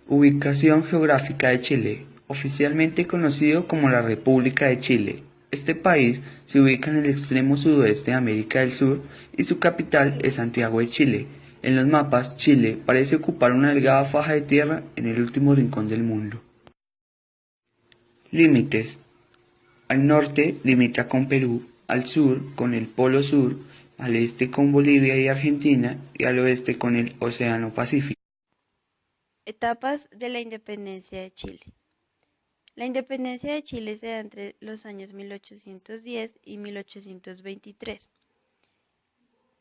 Ubicación geográfica de Chile, oficialmente conocido como la República de Chile. Este país se ubica en el extremo sudoeste de América del Sur y su capital es Santiago de Chile. En los mapas, Chile parece ocupar una delgada faja de tierra en el último rincón del mundo. Límites. Al norte limita con Perú, al sur con el Polo Sur, al este con Bolivia y Argentina y al oeste con el Océano Pacífico. Etapas de la independencia de Chile. La independencia de Chile se da entre los años 1810 y 1823.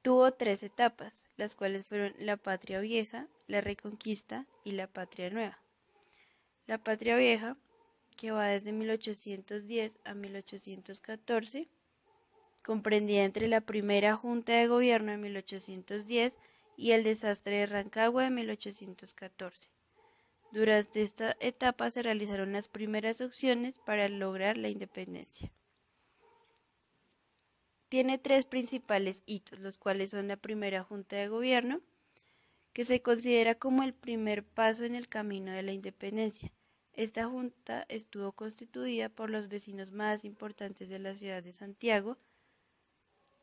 Tuvo tres etapas, las cuales fueron la Patria Vieja, la Reconquista y la Patria Nueva. La Patria Vieja, que va desde 1810 a 1814, comprendía entre la primera Junta de Gobierno de 1810 y el desastre de Rancagua de 1814. Durante esta etapa se realizaron las primeras acciones para lograr la independencia. Tiene tres principales hitos, los cuales son la primera Junta de Gobierno, que se considera como el primer paso en el camino de la independencia. Esta junta estuvo constituida por los vecinos más importantes de la ciudad de Santiago,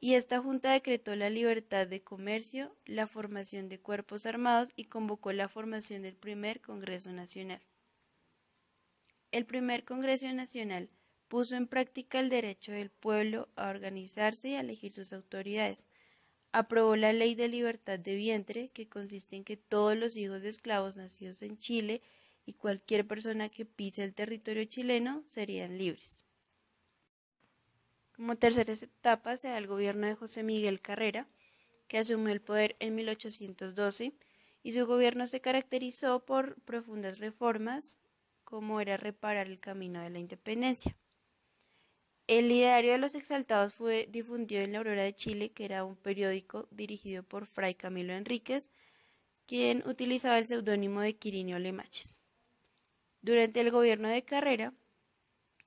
y esta junta decretó la libertad de comercio, la formación de cuerpos armados y convocó la formación del primer Congreso Nacional. El primer Congreso Nacional puso en práctica el derecho del pueblo a organizarse y a elegir sus autoridades. Aprobó la Ley de Libertad de Vientre, que consiste en que todos los hijos de esclavos nacidos en Chile y cualquier persona que pise el territorio chileno serían libres. Como tercera etapa se da el gobierno de José Miguel Carrera, que asumió el poder en 1812, y su gobierno se caracterizó por profundas reformas, como era reparar el camino de la independencia. El ideario de los exaltados fue difundido en La Aurora de Chile, que era un periódico dirigido por Fray Camilo Enríquez, quien utilizaba el seudónimo de Quirinio Lemaches. Durante el gobierno de Carrera,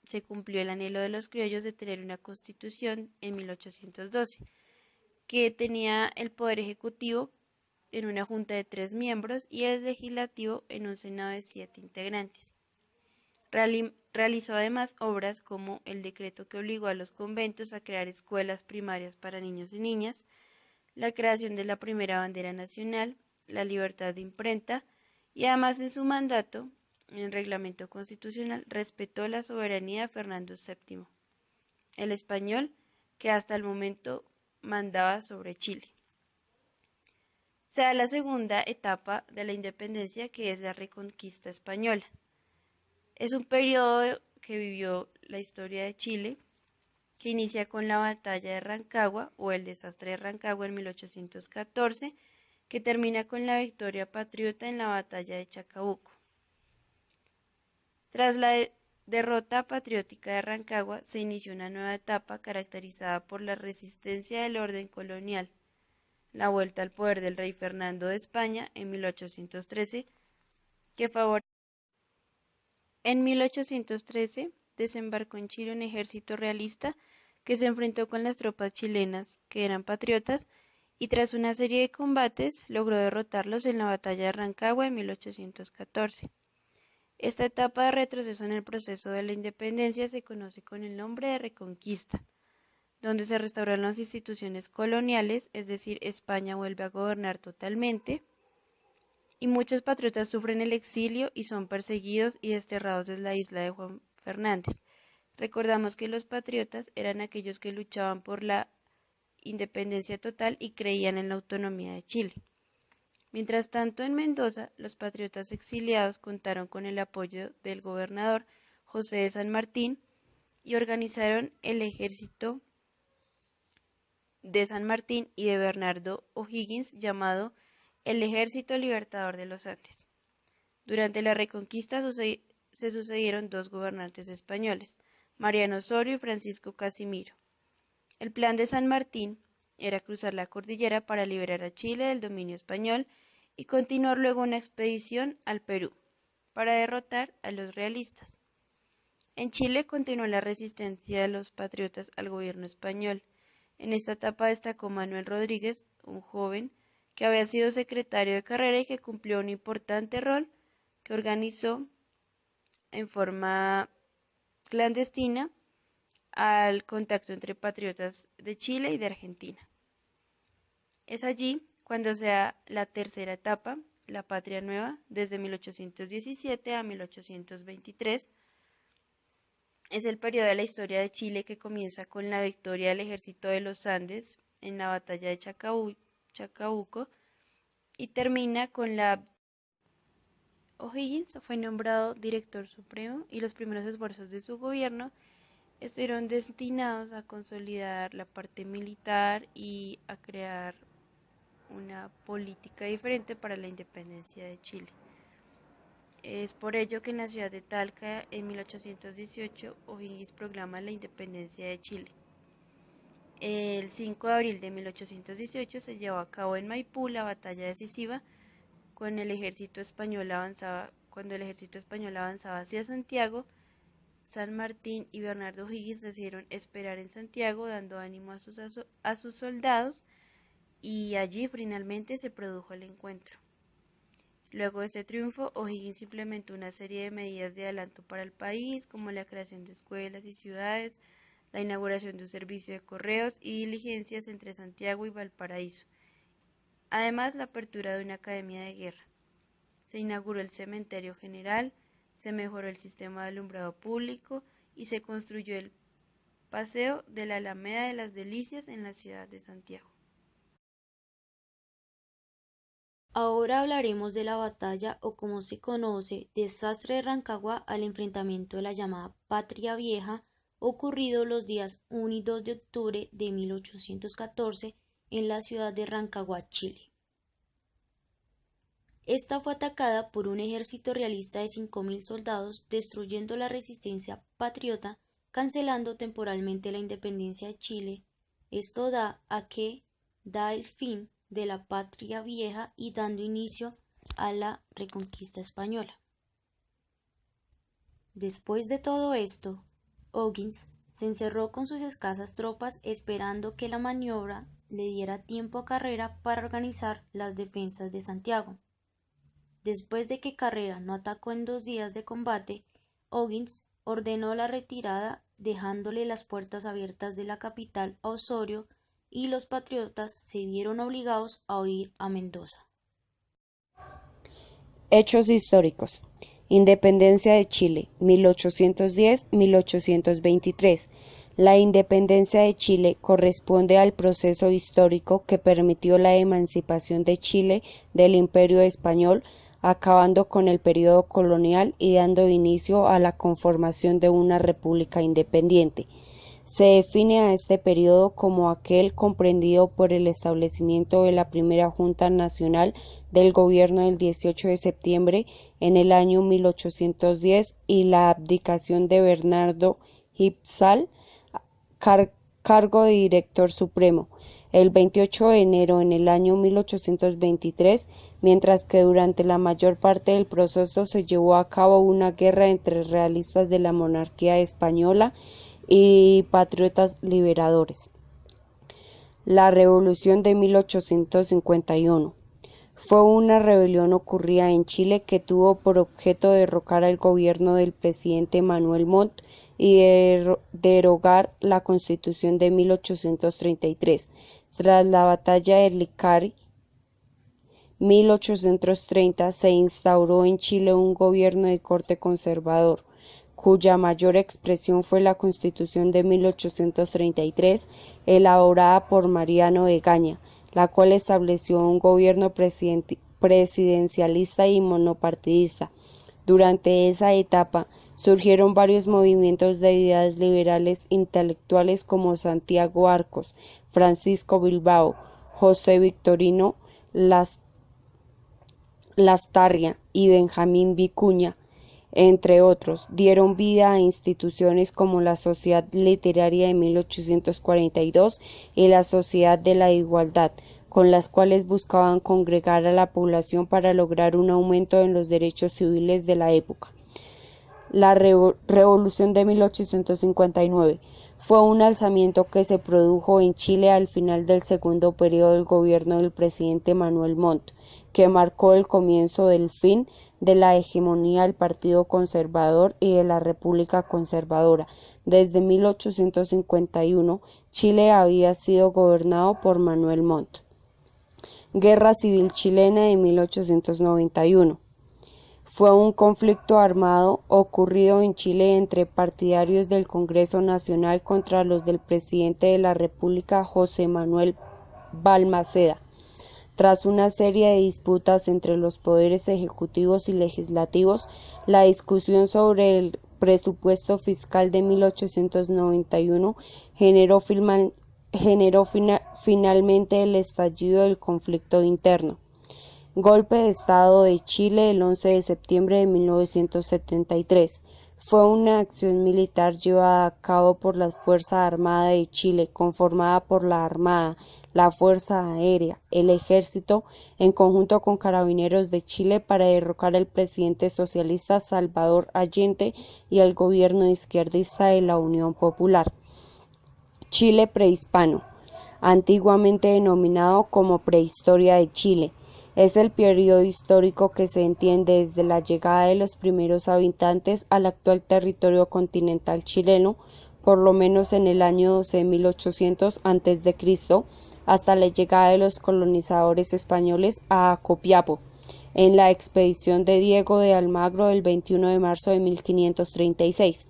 se cumplió el anhelo de los criollos de tener una constitución en 1812, que tenía el poder ejecutivo en una junta de 3 miembros y el legislativo en un senado de 7 integrantes. Realizó además obras como el decreto que obligó a los conventos a crear escuelas primarias para niños y niñas, la creación de la primera bandera nacional, la libertad de imprenta, y además en su mandato, en el reglamento constitucional, respetó la soberanía de Fernando VII, el español, que hasta el momento mandaba sobre Chile. Se da la segunda etapa de la independencia, que es la Reconquista Española. Es un periodo que vivió la historia de Chile, que inicia con la batalla de Rancagua o el desastre de Rancagua en 1814, que termina con la victoria patriota en la batalla de Chacabuco. Tras la derrota patriótica de Rancagua, se inició una nueva etapa caracterizada por la resistencia del orden colonial, la vuelta al poder del rey Fernando de España en 1813, que favoreció. En 1813 desembarcó en Chile un ejército realista que se enfrentó con las tropas chilenas, que eran patriotas, y tras una serie de combates logró derrotarlos en la batalla de Rancagua en 1814. Esta etapa de retroceso en el proceso de la independencia se conoce con el nombre de Reconquista, donde se restauran las instituciones coloniales, es decir, España vuelve a gobernar totalmente, y muchos patriotas sufren el exilio y son perseguidos y desterrados desde la isla de Juan Fernández. Recordamos que los patriotas eran aquellos que luchaban por la independencia total y creían en la autonomía de Chile. Mientras tanto, en Mendoza, los patriotas exiliados contaron con el apoyo del gobernador José de San Martín y organizaron el ejército de San Martín y de Bernardo O'Higgins llamado el Ejército Libertador de los Andes. Durante la Reconquista se sucedieron dos gobernantes españoles, Mariano Osorio y Francisco Casimiro. El plan de San Martín era cruzar la cordillera para liberar a Chile del dominio español y continuar luego una expedición al Perú para derrotar a los realistas. En Chile continuó la resistencia de los patriotas al gobierno español. En esta etapa destacó Manuel Rodríguez, un joven que había sido secretario de carrera y que cumplió un importante rol que organizó en forma clandestina al contacto entre patriotas de Chile y de Argentina. Es allí cuando se da la tercera etapa, la Patria Nueva, desde 1817 a 1823. Es el periodo de la historia de Chile que comienza con la victoria del Ejército de los Andes en la batalla de Chacabuco y termina con la O'Higgins fue nombrado director supremo y los primeros esfuerzos de su gobierno estuvieron destinados a consolidar la parte militar y a crear una política diferente para la independencia de Chile. Es por ello que en la ciudad de Talca, en 1818, O'Higgins proclama la independencia de Chile. El 5 de abril de 1818 se llevó a cabo en Maipú la batalla decisiva cuando el ejército español avanzaba hacia Santiago. San Martín y Bernardo O'Higgins decidieron esperar en Santiago, dando ánimo a sus soldados, y allí finalmente se produjo el encuentro. Luego de este triunfo, O'Higgins implementó una serie de medidas de adelanto para el país, como la creación de escuelas y ciudades, la inauguración de un servicio de correos y diligencias entre Santiago y Valparaíso. Además, la apertura de una academia de guerra. Se inauguró el cementerio general, se mejoró el sistema de alumbrado público y se construyó el paseo de la Alameda de las Delicias en la ciudad de Santiago. Ahora hablaremos de la batalla o como se conoce, desastre de Rancagua al enfrentamiento de la llamada Patria Vieja, ocurrido los días 1 y 2 de octubre de 1814 en la ciudad de Rancagua, Chile. Esta fue atacada por un ejército realista de 5.000 soldados, destruyendo la resistencia patriota, cancelando temporalmente la independencia de Chile. Esto da el fin de la Patria Vieja y dando inicio a la reconquista española. Después de todo esto, O'Higgins se encerró con sus escasas tropas esperando que la maniobra le diera tiempo a Carrera para organizar las defensas de Santiago. Después de que Carrera no atacó en 2 días de combate, O'Higgins ordenó la retirada dejándole las puertas abiertas de la capital a Osorio y los patriotas se vieron obligados a huir a Mendoza. Hechos históricos. Independencia de Chile, 1810-1823. La independencia de Chile corresponde al proceso histórico que permitió la emancipación de Chile del Imperio Español, acabando con el periodo colonial y dando inicio a la conformación de una república independiente. Se define a este periodo como aquel comprendido por el establecimiento de la primera Junta Nacional del Gobierno del 18 de septiembre en el año 1810 y la abdicación de Bernardo Hitzal, cargo de director supremo, el 28 de enero en el año 1823, mientras que durante la mayor parte del proceso se llevó a cabo una guerra entre realistas de la monarquía española y patriotas liberadores. La Revolución de 1851 fue una rebelión ocurrida en Chile que tuvo por objeto derrocar al gobierno del presidente Manuel Montt y derogar la Constitución de 1833. Tras la batalla de Licari, 1830, se instauró en Chile un gobierno de corte conservador, cuya mayor expresión fue la Constitución de 1833, elaborada por Mariano Egaña, la cual estableció un gobierno presidencialista y monopartidista. Durante esa etapa surgieron varios movimientos de ideas liberales intelectuales como Santiago Arcos, Francisco Bilbao, José Victorino Lastarria y Benjamín Vicuña, entre otros. Dieron vida a instituciones como la Sociedad Literaria de 1842 y la Sociedad de la Igualdad, con las cuales buscaban congregar a la población para lograr un aumento en los derechos civiles de la época. La Revolución de 1859 Fue un alzamiento que se produjo en Chile al final del segundo periodo del gobierno del presidente Manuel Montt, que marcó el comienzo del fin de la hegemonía del Partido Conservador y de la República Conservadora. Desde 1851, Chile había sido gobernado por Manuel Montt. Guerra Civil Chilena de 1891. Fue un conflicto armado ocurrido en Chile entre partidarios del Congreso Nacional contra los del presidente de la República, José Manuel Balmaceda. Tras una serie de disputas entre los poderes ejecutivos y legislativos, la discusión sobre el presupuesto fiscal de 1891 generó finalmente el estallido del conflicto interno. Golpe de Estado de Chile el 11 de septiembre de 1973. Fue una acción militar llevada a cabo por la Fuerza Armada de Chile, conformada por la Armada, la Fuerza Aérea, el Ejército, en conjunto con Carabineros de Chile para derrocar al presidente socialista Salvador Allende y al gobierno izquierdista de la Unión Popular. Chile prehispano, antiguamente denominado como Prehistoria de Chile. Es el periodo histórico que se entiende desde la llegada de los primeros habitantes al actual territorio continental chileno, por lo menos en el año 12.800 a.C., hasta la llegada de los colonizadores españoles a Copiapó, en la expedición de Diego de Almagro el 21 de marzo de 1536.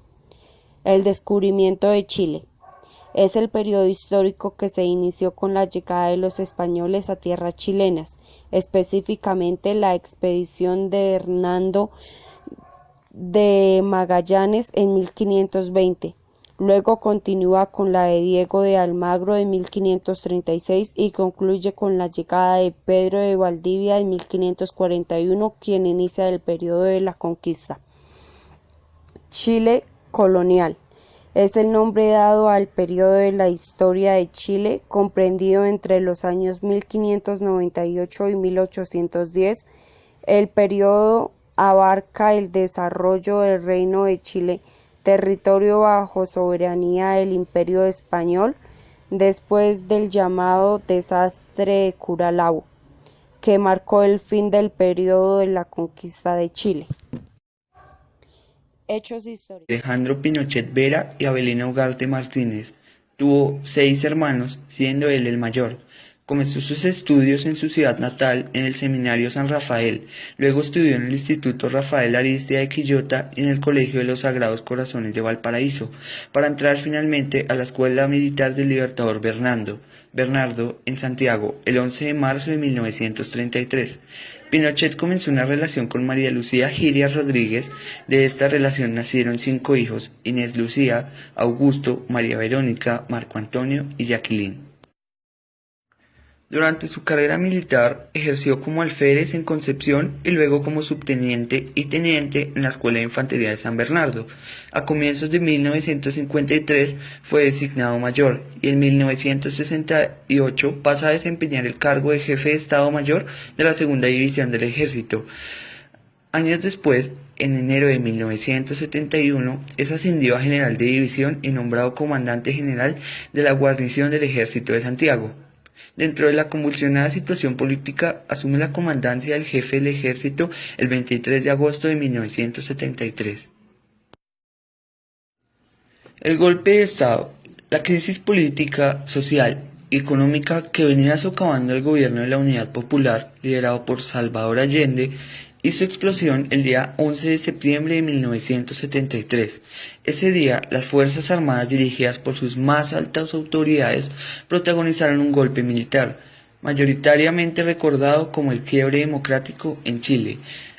El descubrimiento de Chile. Es el periodo histórico que se inició con la llegada de los españoles a tierras chilenas, específicamente la expedición de Hernando de Magallanes en 1520. Luego continúa con la de Diego de Almagro en 1536 y concluye con la llegada de Pedro de Valdivia en 1541, quien inicia el periodo de la conquista. Chile colonial. Es el nombre dado al periodo de la historia de Chile, comprendido entre los años 1598 y 1810. El periodo abarca el desarrollo del Reino de Chile, territorio bajo soberanía del Imperio Español, después del llamado Desastre de Curalao, que marcó el fin del periodo de la conquista de Chile. Hechos históricos. Alejandro Pinochet Vera y Avelina Ugarte Martínez. Tuvo 6 hermanos, siendo él el mayor. Comenzó sus estudios en su ciudad natal, en el Seminario San Rafael. Luego estudió en el Instituto Rafael Ariztía de Quillota y en el Colegio de los Sagrados Corazones de Valparaíso, para entrar finalmente a la Escuela Militar del Libertador Bernardo en Santiago, el 11 de marzo de 1933. Pinochet comenzó una relación con María Lucía Giria Rodríguez. De esta relación nacieron 5 hijos: Inés Lucía, Augusto, María Verónica, Marco Antonio y Jacqueline. Durante su carrera militar ejerció como alférez en Concepción y luego como subteniente y teniente en la Escuela de Infantería de San Bernardo. A comienzos de 1953 fue designado mayor y en 1968 pasa a desempeñar el cargo de jefe de Estado Mayor de la Segunda División del Ejército. Años después, en enero de 1971, es ascendido a general de división y nombrado comandante general de la guarnición del Ejército de Santiago. Dentro de la convulsionada situación política, asume la comandancia del jefe del ejército el 23 de agosto de 1973. El golpe de Estado, la crisis política, social y económica que venía socavando el gobierno de la Unidad Popular, liderado por Salvador Allende, hizo explosión el día 11 de septiembre de 1973. Ese día, las Fuerzas Armadas, dirigidas por sus más altas autoridades, protagonizaron un golpe militar, mayoritariamente recordado como el quiebre democrático en Chile.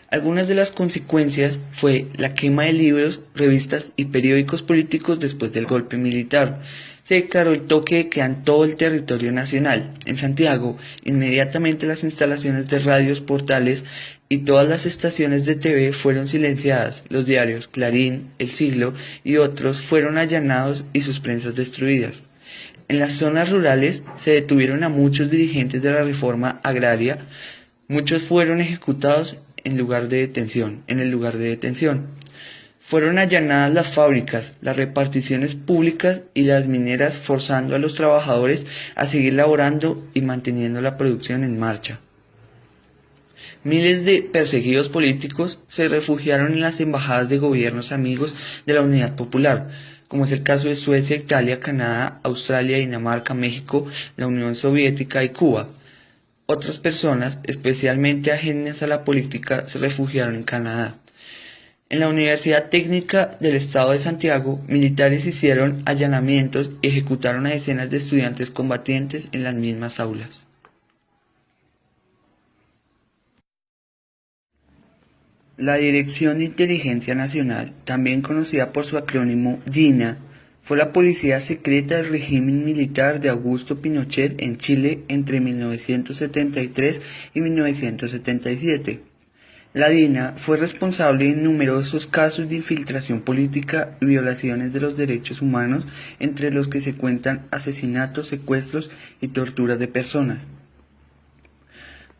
Algunas de las consecuencias fue la quema de libros, revistas y periódicos políticos después del golpe militar. Se declaró el toque de queda en todo el territorio nacional. En Santiago, inmediatamente las instalaciones de radios, portales y todas las estaciones de TV fueron silenciadas. Los diarios Clarín, El Siglo y otros fueron allanados y sus prensas destruidas. En las zonas rurales se detuvieron a muchos dirigentes de la reforma agraria. Muchos fueron ejecutados en el lugar de detención. Fueron allanadas las fábricas, las reparticiones públicas y las mineras, forzando a los trabajadores a seguir laborando y manteniendo la producción en marcha. Miles de perseguidos políticos se refugiaron en las embajadas de gobiernos amigos de la Unidad Popular, como es el caso de Suecia, Italia, Canadá, Australia, Dinamarca, México, la Unión Soviética y Cuba. Otras personas, especialmente ajenas a la política, se refugiaron en Canadá. En la Universidad Técnica del Estado de Santiago, militares hicieron allanamientos y ejecutaron a decenas de estudiantes combatientes en las mismas aulas. La Dirección de Inteligencia Nacional, también conocida por su acrónimo DINA, fue la policía secreta del régimen militar de Augusto Pinochet en Chile entre 1973 y 1977. La DINA fue responsable en numerosos casos de infiltración política y violaciones de los derechos humanos, entre los que se cuentan asesinatos, secuestros y torturas de personas.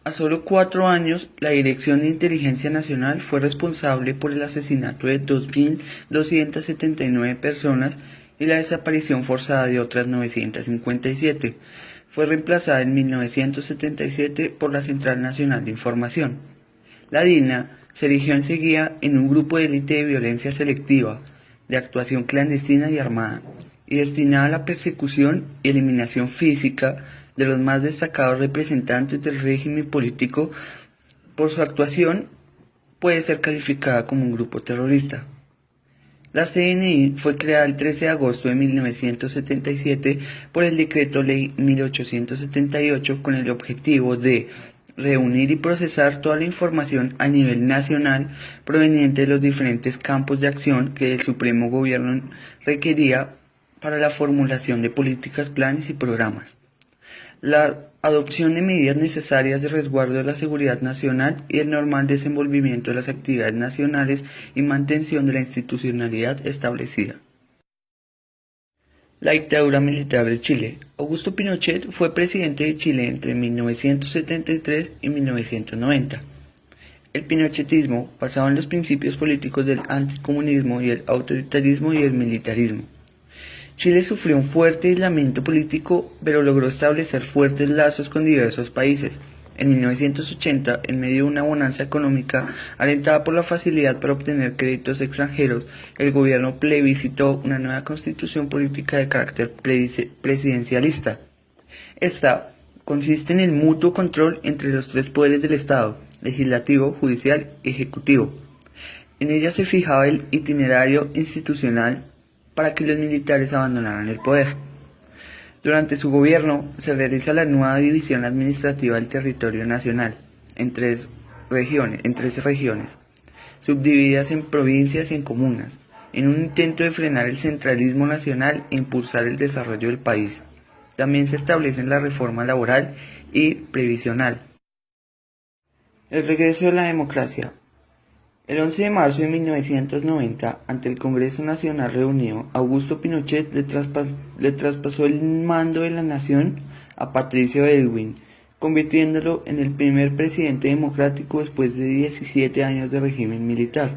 A solo 4 años, la Dirección de Inteligencia Nacional fue responsable por el asesinato de 2.279 personas y la desaparición forzada de otras 957. Fue reemplazada en 1977 por la Central Nacional de Información. La DINA se erigió enseguida en un grupo de élite de violencia selectiva, de actuación clandestina y armada, y destinada a la persecución y eliminación física de los más destacados representantes del régimen político. Por su actuación puede ser calificada como un grupo terrorista. La CNI fue creada el 13 de agosto de 1977 por el Decreto Ley 1878 con el objetivo de reunir y procesar toda la información a nivel nacional proveniente de los diferentes campos de acción que el Supremo Gobierno requería para la formulación de políticas, planes y programas. La adopción de medidas necesarias de resguardo de la seguridad nacional y el normal desenvolvimiento de las actividades nacionales y mantención de la institucionalidad establecida. La dictadura militar de Chile. Augusto Pinochet fue presidente de Chile entre 1973 y 1990. El pinochetismo, basado en los principios políticos del anticomunismo y el autoritarismo y el militarismo. Chile sufrió un fuerte aislamiento político, pero logró establecer fuertes lazos con diversos países. En 1980, en medio de una bonanza económica alentada por la facilidad para obtener créditos extranjeros, el gobierno plebiscitó una nueva constitución política de carácter presidencialista. Esta consiste en el mutuo control entre los 3 poderes del Estado: legislativo, judicial y ejecutivo. En ella se fijaba el itinerario institucional para que los militares abandonaran el poder. Durante su gobierno se realiza la nueva división administrativa del territorio nacional en 13 regiones, subdivididas en provincias y en comunas, en un intento de frenar el centralismo nacional e impulsar el desarrollo del país. También se establecen la reforma laboral y previsional. El regreso de la democracia. El 11 de marzo de 1990, ante el Congreso Nacional reunido, Augusto Pinochet le traspasó el mando de la nación a Patricio Aylwin, convirtiéndolo en el primer presidente democrático después de 17 años de régimen militar.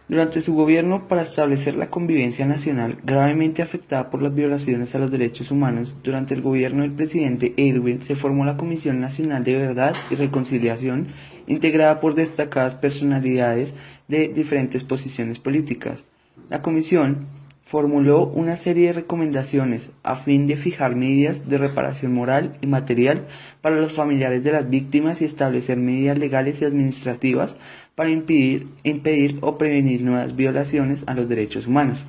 Durante su gobierno, para establecer la convivencia nacional gravemente afectada por las violaciones a los derechos humanos, durante el gobierno del presidente Aylwin se formó la Comisión Nacional de Verdad y Reconciliación, integrada por destacadas personalidades de diferentes posiciones políticas. La comisión formuló una serie de recomendaciones a fin de fijar medidas de reparación moral y material para los familiares de las víctimas y establecer medidas legales y administrativas para impedir o prevenir nuevas violaciones a los derechos humanos.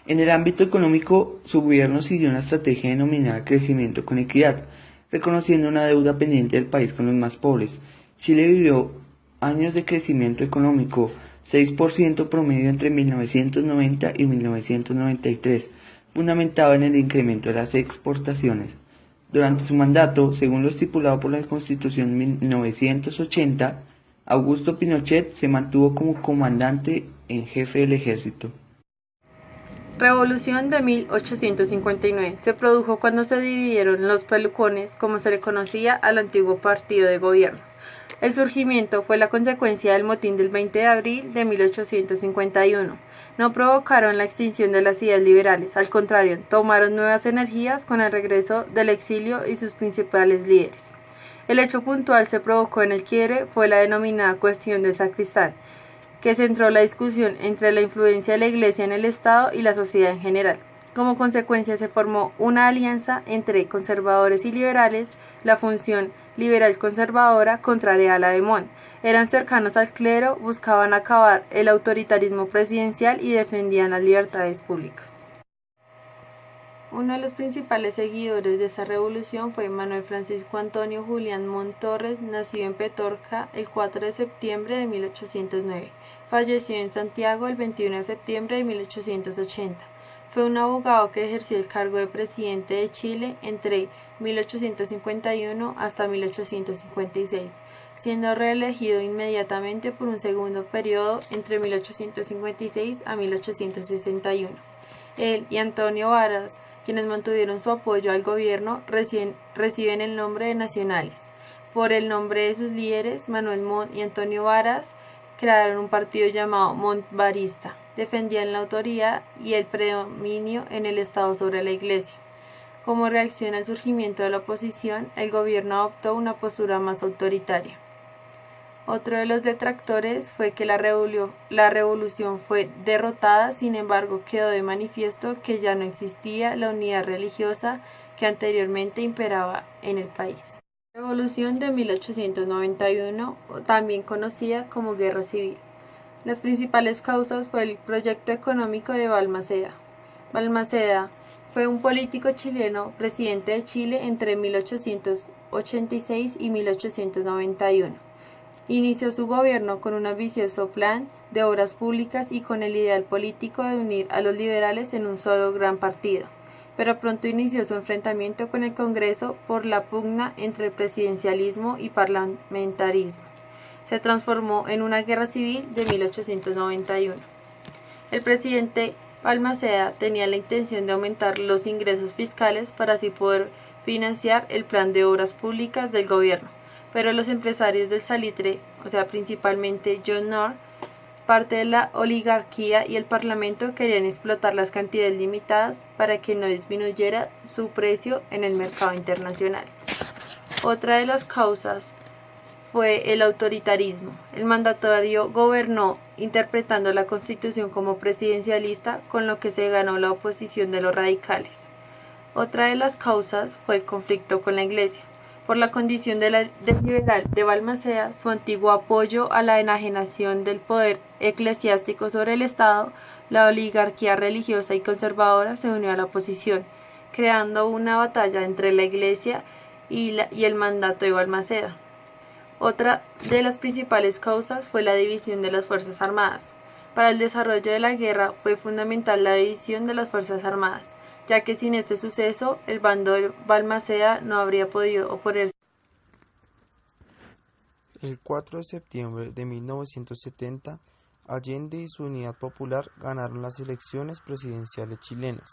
En el ámbito económico, su gobierno siguió una estrategia denominada crecimiento con equidad, reconociendo una deuda pendiente del país con los más pobres. Chile vivió años de crecimiento económico, 6% promedio entre 1990 y 1993, fundamentado en el incremento de las exportaciones. Durante su mandato, según lo estipulado por la Constitución 1980, Augusto Pinochet se mantuvo como comandante en jefe del ejército. Revolución de 1859 se produjo cuando se dividieron los pelucones, como se le conocía al antiguo partido de gobierno. El surgimiento fue la consecuencia del motín del 20 de abril de 1851. No provocaron la extinción de las ideas liberales, al contrario, tomaron nuevas energías con el regreso del exilio y sus principales líderes. El hecho puntual se provocó en el quiebre fue la denominada cuestión del sacristán, que centró la discusión entre la influencia de la Iglesia en el Estado y la sociedad en general. Como consecuencia se formó una alianza entre conservadores y liberales, la función liberal conservadora contraria a la de Montt. Eran cercanos al clero, buscaban acabar el autoritarismo presidencial y defendían las libertades públicas. Uno de los principales seguidores de esta revolución fue Manuel Francisco Antonio Julián Montt Torres, nacido en Petorca el 4 de septiembre de 1809. Falleció en Santiago el 21 de septiembre de 1880. Fue un abogado que ejerció el cargo de presidente de Chile entre 1851 hasta 1856, siendo reelegido inmediatamente por un segundo periodo entre 1856 a 1861. Él y Antonio Varas, quienes mantuvieron su apoyo al gobierno, reciben el nombre de nacionales. Por el nombre de sus líderes, Manuel Montt y Antonio Varas, crearon un partido llamado Monttvarista. Defendían la autoridad y el predominio en el Estado sobre la Iglesia. Como reacción al surgimiento de la oposición, el gobierno adoptó una postura más autoritaria. Otro de los detractores fue que la revolución fue derrotada, sin embargo quedó de manifiesto que ya no existía la unidad religiosa que anteriormente imperaba en el país. Revolución de 1891, también conocida como Guerra Civil. Las principales causas fue el proyecto económico de Balmaceda. Balmaceda fue un político chileno, presidente de Chile entre 1886 y 1891. Inició su gobierno con un ambicioso plan de obras públicas y con el ideal político de unir a los liberales en un solo gran partido, pero pronto inició su enfrentamiento con el Congreso por la pugna entre el presidencialismo y parlamentarismo. Se transformó en una guerra civil de 1891. El presidente Balmaceda tenía la intención de aumentar los ingresos fiscales para así poder financiar el plan de obras públicas del gobierno, pero los empresarios del salitre, o sea principalmente John Knorr, parte de la oligarquía y el parlamento querían explotar las cantidades limitadas para que no disminuyera su precio en el mercado internacional. Otra de las causas fue el autoritarismo. El mandatario gobernó interpretando la Constitución como presidencialista, con lo que se ganó la oposición de los radicales. Otra de las causas fue el conflicto con la Iglesia. Por la condición del liberal de Balmaceda, su antiguo apoyo a la enajenación del poder eclesiástico sobre el Estado, la oligarquía religiosa y conservadora se unió a la oposición, creando una batalla entre la Iglesia y el mandato de Balmaceda. Otra de las principales causas fue la división de las Fuerzas Armadas. Para el desarrollo de la guerra fue fundamental la división de las Fuerzas Armadas, ya que sin este suceso el bando de Balmaceda no habría podido oponerse. El 4 de septiembre de 1970, Allende y su Unidad Popular ganaron las elecciones presidenciales chilenas.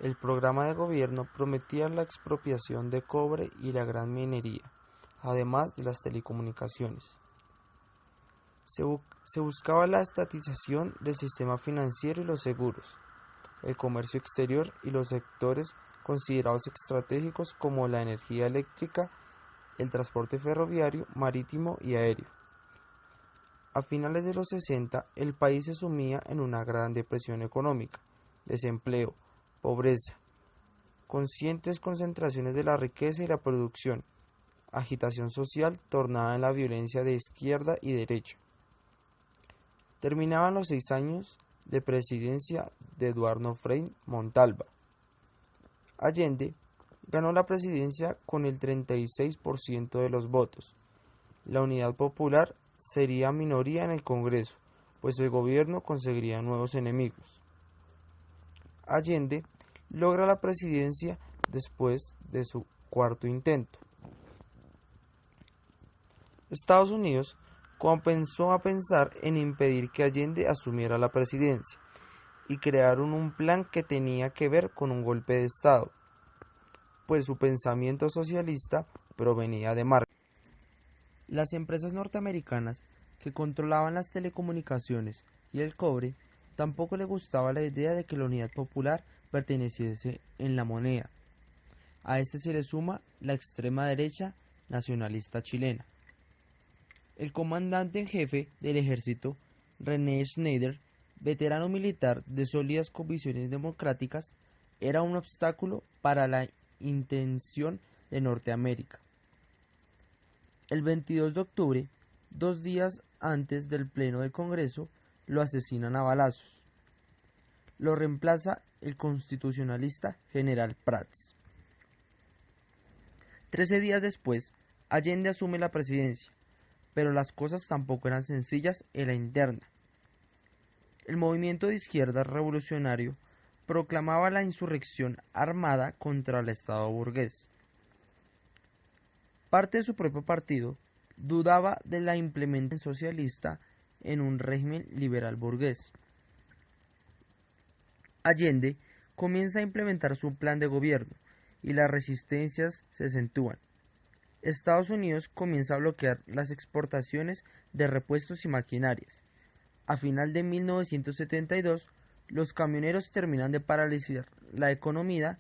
El programa de gobierno prometía la expropiación de cobre y la gran minería, además de las telecomunicaciones. Se buscaba la estatización del sistema financiero y los seguros, el comercio exterior y los sectores considerados estratégicos como la energía eléctrica, el transporte ferroviario, marítimo y aéreo. A finales de los 60, el país se sumía en una gran depresión económica, desempleo, pobreza, conscientes concentraciones de la riqueza y la producción, agitación social tornada en la violencia de izquierda y derecha. Terminaban los 6 años de presidencia de Eduardo Frei Montalva. Allende ganó la presidencia con el 36% de los votos. La Unidad Popular sería minoría en el Congreso, pues el gobierno conseguiría nuevos enemigos. Allende logra la presidencia después de su cuarto intento. Estados Unidos comenzó a pensar en impedir que Allende asumiera la presidencia y crearon un plan que tenía que ver con un golpe de Estado, pues su pensamiento socialista provenía de Marx. Las empresas norteamericanas que controlaban las telecomunicaciones y el cobre tampoco le gustaba la idea de que la unidad popular perteneciese en la moneda. A este se le suma la extrema derecha nacionalista chilena. El comandante en jefe del ejército, René Schneider, veterano militar de sólidas convicciones democráticas, era un obstáculo para la intención de Norteamérica. El 22 de octubre, 2 días antes del pleno del Congreso, lo asesinan a balazos. Lo reemplaza el constitucionalista general Prats. 13 días después, Allende asume la presidencia, pero las cosas tampoco eran sencillas en la interna. El movimiento de izquierda revolucionario proclamaba la insurrección armada contra el Estado burgués. Parte de su propio partido dudaba de la implementación socialista en un régimen liberal burgués. Allende comienza a implementar su plan de gobierno y las resistencias se acentúan. Estados Unidos comienza a bloquear las exportaciones de repuestos y maquinarias. A final de 1972, los camioneros terminan de paralizar la economía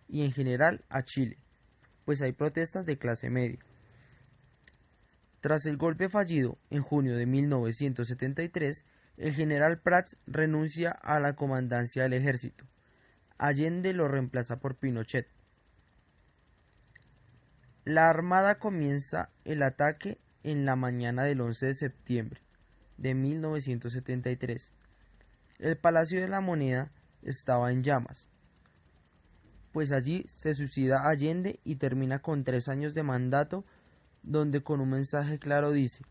y en general a Chile, pues hay protestas de clase media. Tras el golpe fallido en junio de 1973, el general Prats renuncia a la comandancia del ejército. Allende lo reemplaza por Pinochet. La Armada comienza el ataque en la mañana del 11 de septiembre de 1973. El Palacio de la Moneda estaba en llamas, pues allí se suicida Allende y termina con 3 años de mandato, donde con un mensaje claro dice: